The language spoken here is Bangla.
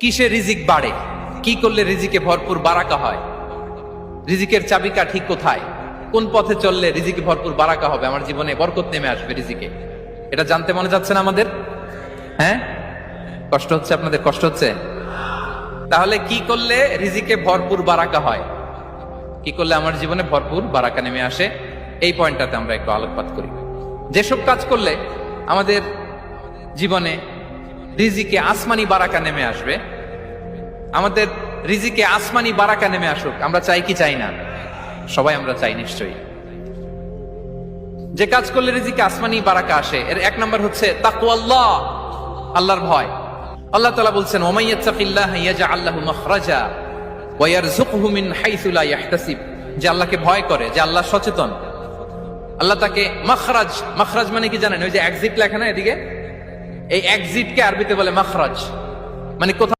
কিসে রিজিক বাড়ে, কি করলে রিজিকে ভরপুর বারাকা হয়, রিজিকের চাবিকা ঠিক কোথায়, কোন পথে চললে রিজিকে ভরপুর বারাকা হবে, আমার জীবনে বরকত নেমে আসবে রিজিকে, এটা জানতে মনে যাচ্ছে না আমাদের? হ্যাঁ, কষ্ট হচ্ছে আপনাদের? কষ্ট হচ্ছে? তাহলে কি করলে রিজিকে ভরপুর বারাকা হয়, কি করলে আমার জীবনে ভরপুর বারাকা নেমে আসে, এই পয়েন্টটাতে আমরা একটু আলোকপাত করি। যেসব কাজ করলে আমাদের জীবনে রিজিকে আসমানি বারাকা নেমে আসবে, আমাদের রিজিকে আসমানি বারাকা নেমে আসুক, আমরা চাই কি চাই না? সবাই আমরা চাই নিশ্চয়ই। যে কাজ করলে রিজিকে আসমানি বারাকা আসে, এর এক নম্বর হচ্ছে তাকওয়াল্লাহ, আল্লাহর ভয়। আল্লাহ তাআলা বলছেন, ওয়া মাইয়াত্তাকিল্লাহা ইয়াজআল লাহু মাখরাজা ওয়া ইয়ারযুকহু মিন হাইসু লা ইয়াহতাসিব। যে আল্লাহকে ভয় করে, যে আল্লাহ সচেতন, আল্লাহ তাকে মাখরাজ, মাখরাজ মানে কি জানেন? ওই যে এক্সিট লেখা না এদিকে, এই এক্সিটকে আরবিতে বলে মাখরাজ, মানে কোথাও